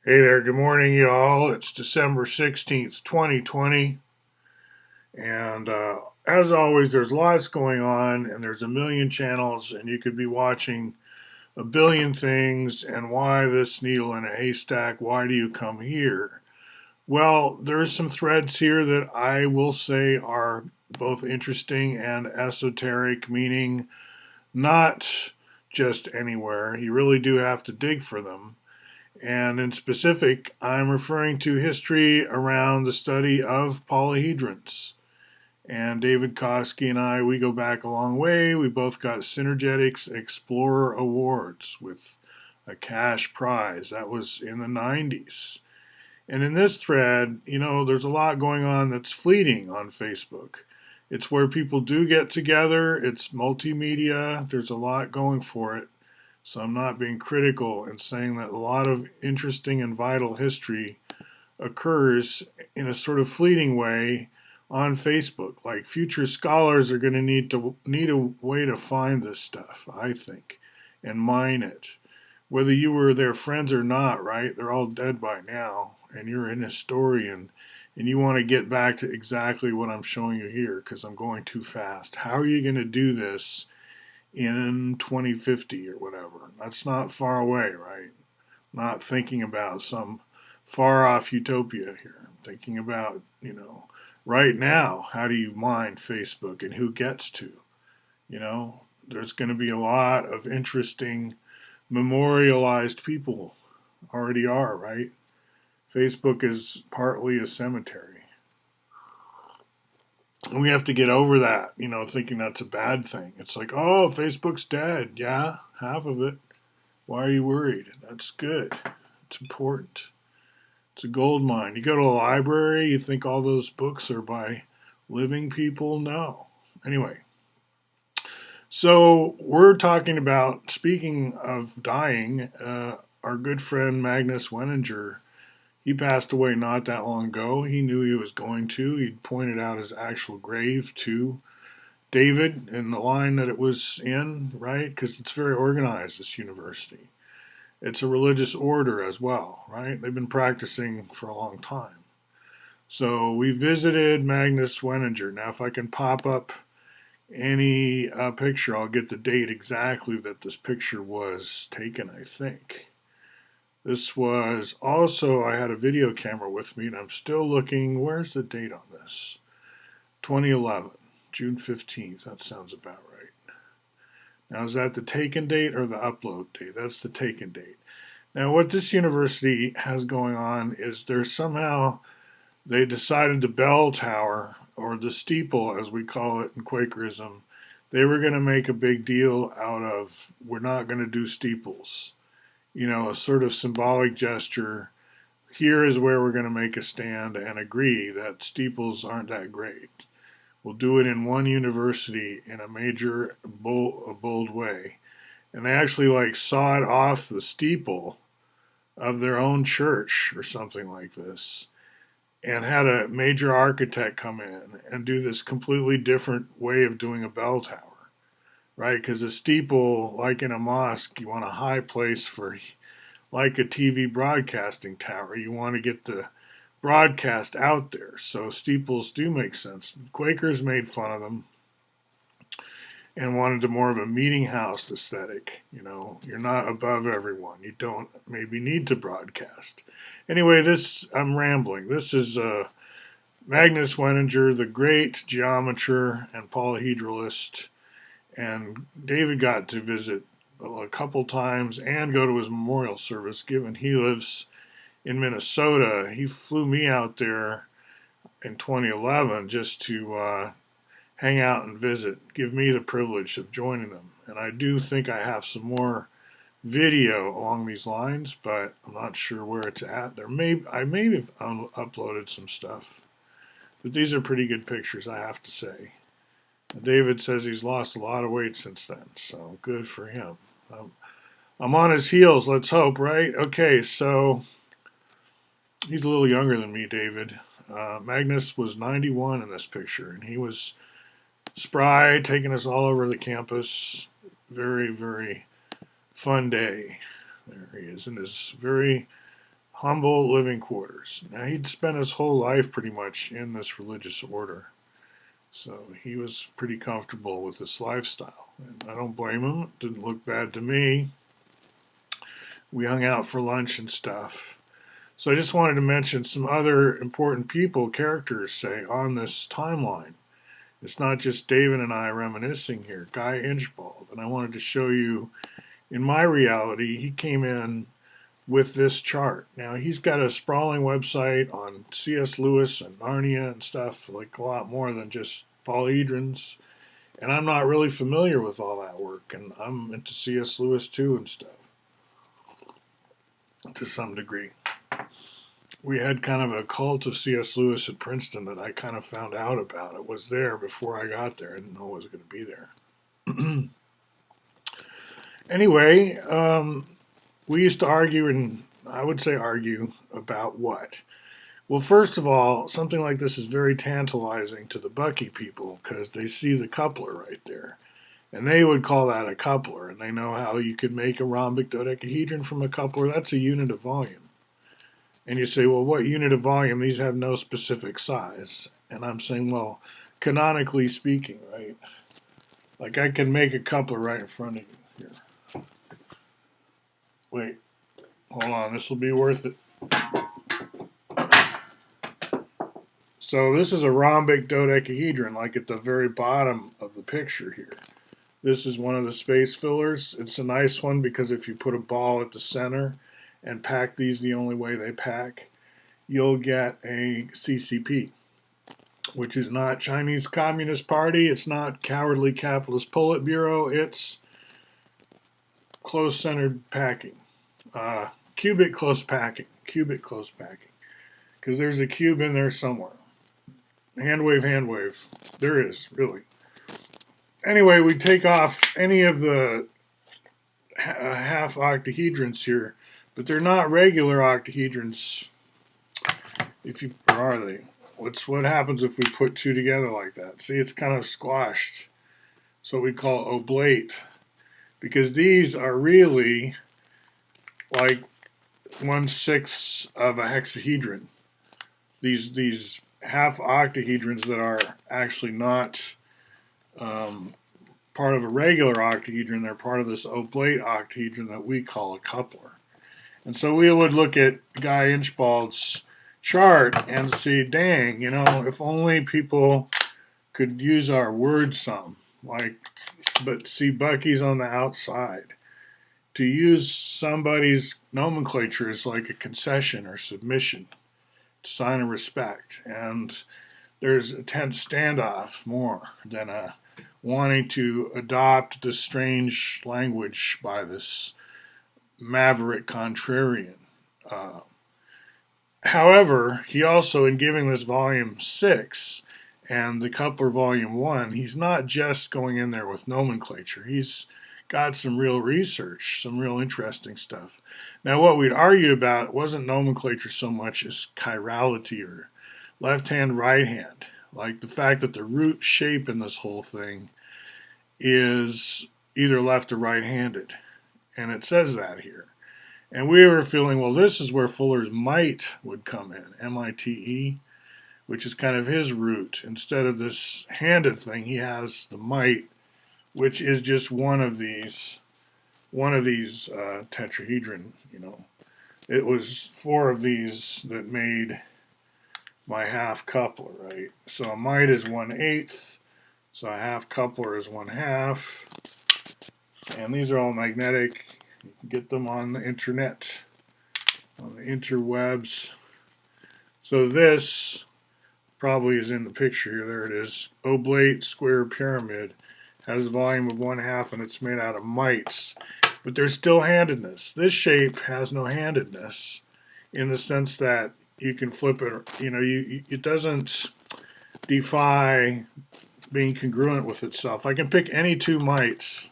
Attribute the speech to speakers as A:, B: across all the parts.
A: Hey there, good morning, y'all. It's December 16th, 2020. And as always, there's lots going on, and there's a million channels, and you could be watching a billion things. And why this needle in a haystack? Why do you come here? Well, there's some threads here that I will say are both interesting and esoteric, meaning not just anywhere. You really do have to dig for them. And in specific, I'm referring to history around the study of polyhedrons. And David Koski and I, we go back a long way. We both got Synergetics Explorer Awards with a cash prize. That was in the 90s. And in this thread, there's a lot going on that's fleeting on Facebook. It's where people do get together, it's multimedia, there's a lot going for it. So I'm not being critical in saying that a lot of interesting and vital history occurs in a sort of fleeting way on Facebook. Like future scholars are going to need a way to find this stuff, I think, and mine it. Whether you were their friends or not, right? They're all dead by now, and you're an historian, and you want to get back to exactly what I'm showing you here because I'm going too fast. How are you going to do this in 2050 or whatever? That's not far away, right? Not thinking about some far off utopia here. I'm thinking about, right now, how do you mine Facebook and who gets to? There's going to be a lot of interesting memorialized people already are, right? Facebook is partly a cemetery. And we have to get over that, thinking that's a bad thing. It's like, oh, Facebook's dead. Yeah, half of it. Why are you worried? That's good. It's important. It's a gold mine. You go to a library, you think all those books are by living people? No. Anyway, so we're talking about, speaking of dying, our good friend Magnus Wenninger. He passed away not that long ago. He knew he was going to. He pointed out his actual grave to David in the line that it was in, right? Because it's very organized, this university. It's a religious order as well, right? They've been practicing for a long time. So we visited Magnus Wenninger. Now, if I can pop up any picture, I'll get the date exactly that this picture was taken, I think. This was also, I had a video camera with me, and I'm still looking. Where's the date on this? 2011, June 15th. That sounds about right. Now, is that the taken date or the upload date? That's the taken date. Now, what this university has going on is they decided the bell tower, or the steeple as we call it in Quakerism, they were going to make a big deal out of, we're not going to do steeples. A sort of symbolic gesture. Here is where we're going to make a stand and agree that steeples aren't that great. We'll do it in one university in a major, bold way. And they actually like sawed off the steeple of their own church or something like this, and had a major architect come in and do this completely different way of doing a bell tower, right? Because a steeple, like in a mosque, you want a high place for, like a TV broadcasting tower. You want to get the broadcast out there. So steeples do make sense. Quakers made fun of them and wanted more of a meeting house aesthetic. You're not above everyone. You don't maybe need to broadcast. Anyway, I'm rambling. This is Magnus Wenninger, the great geometer and polyhedralist, and David got to visit a couple times and go to his memorial service, given he lives in Minnesota. He flew me out there in 2011 just to hang out and visit, give me the privilege of joining them. And I do think I have some more video along these lines, but I'm not sure where it's at. I may have uploaded some stuff, but these are pretty good pictures, I have to say. David says he's lost a lot of weight since then, so good for him. I'm on his heels, let's hope, right? Okay, so he's a little younger than me, David. Magnus was 91 in this picture, and he was spry, taking us all over the campus. Very, very fun day. There he is in his very humble living quarters. Now, he'd spent his whole life pretty much in this religious order, so he was pretty comfortable with this lifestyle. And I don't blame him. It didn't look bad to me. We hung out for lunch and stuff. So I just wanted to mention some other important people, characters, say, on this timeline. It's not just David and I reminiscing here. Guy Inchbald. And I wanted to show you, in my reality, he came in with this chart. Now, he's got a sprawling website on C.S. Lewis and Narnia and stuff, like a lot more than just polyhedrons. And I'm not really familiar with all that work, and I'm into C.S. Lewis too and stuff, to some degree. We had kind of a cult of C.S. Lewis at Princeton that I kind of found out about. It was there before I got there. I didn't know it was going to be there. Anyway, we used to argue, and I would say argue about what? Well, first of all, something like this is very tantalizing to the Bucky people because they see the coupler right there. And they would call that a coupler, and they know how you could make a rhombic dodecahedron from a coupler. That's a unit of volume. And you say, well, what unit of volume? These have no specific size. And I'm saying, well, canonically speaking, right? Like I can make a coupler right in front of you here. Wait, hold on, this will be worth it. So this is a rhombic dodecahedron, like at the very bottom of the picture here. This is one of the space fillers. It's a nice one because if you put a ball at the center and pack these the only way they pack, you'll get a CCP, which is not Chinese Communist Party. It's not Cowardly Capitalist Politburo. It's close-centered packing. Cubic close packing. Cubic close packing. Because there's a cube in there somewhere. Hand wave. There is, really. Anyway, we take off any of the half octahedrons here, but they're not regular octahedrons. Or are they? What happens if we put two together like that? See, it's kind of squashed. So we call oblate, because these are really like 1/6 of a hexahedron. These half octahedrons that are actually not part of a regular octahedron, they're part of this oblate octahedron that we call a coupler. And so we would look at Guy Inchbald's chart and see, dang, if only people could use our word sum, but see, Bucky's on the outside. To use somebody's nomenclature is like a concession or submission, to sign a respect. And there's a tense standoff more than a wanting to adopt this strange language by this maverick contrarian. However, he also, in giving this volume 6 and the coupler volume 1, he's not just going in there with nomenclature. He's got some real research, some real interesting stuff. Now, what we'd argue about wasn't nomenclature so much as chirality or left hand, right hand. Like the fact that the root shape in this whole thing is either left or right-handed. And it says that here. And we were feeling, well, this is where Fuller's mite would come in, M-I-T-E, which is kind of his root. Instead of this handed thing, he has the mite, which is just one of these tetrahedron, It was 4 of these that made my half coupler, right? So a mite is 1/8, so a half coupler is 1/2. And these are all magnetic. You can get them on the internet, on the interwebs. So this probably is in the picture here. There it is. Oblate square pyramid has a volume of 1/2 and it's made out of mites. But there's still handedness. This shape has no handedness in the sense that you can flip it. It doesn't defy being congruent with itself. I can pick any two mites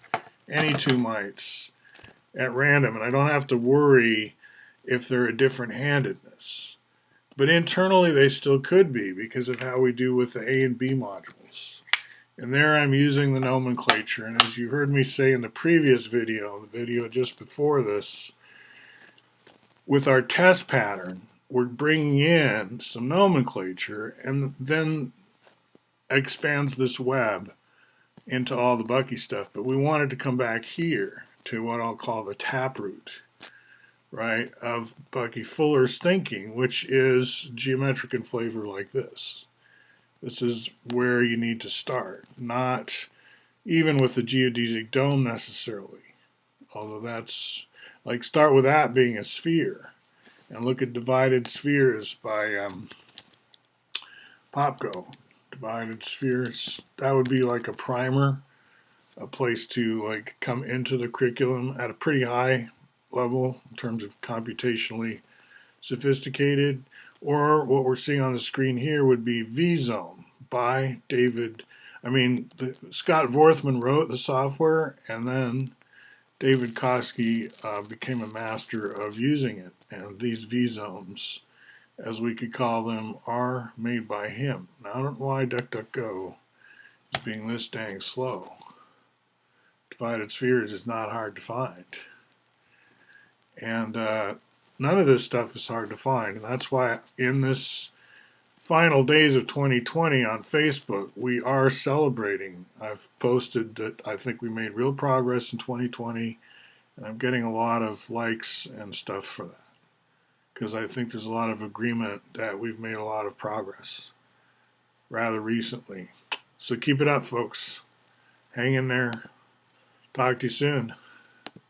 A: at random, and I don't have to worry if they're a different handedness. But internally they still could be because of how we do with the A and B modules. And there I'm using the nomenclature, and as you heard me say in the previous video, the video just before this, with our test pattern, we're bringing in some nomenclature and then expands this web into all the Bucky stuff. But we wanted to come back here to what I'll call the taproot, right, of Bucky Fuller's thinking, which is geometric in flavor like this. This is where you need to start, not even with the geodesic dome necessarily, although that's like start with that being a sphere and look at divided spheres by Popko. Divided spheres, that would be like a primer, a place to like come into the curriculum at a pretty high level in terms of computationally sophisticated. Or what we're seeing on the screen here would be V-Zone by David. Scott Vorthman wrote the software, and then David Koski became a master of using it. And these V-Zones, as we could call them, are made by him. Now, I don't know why DuckDuckGo is being this dang slow. Divided spheres is not hard to find. And none of this stuff is hard to find. And that's why in this final days of 2020 on Facebook, we are celebrating. I've posted that I think we made real progress in 2020, and I'm getting a lot of likes and stuff for that because I think there's a lot of agreement that we've made a lot of progress rather recently. So keep it up, folks. Hang in there. Talk to you soon.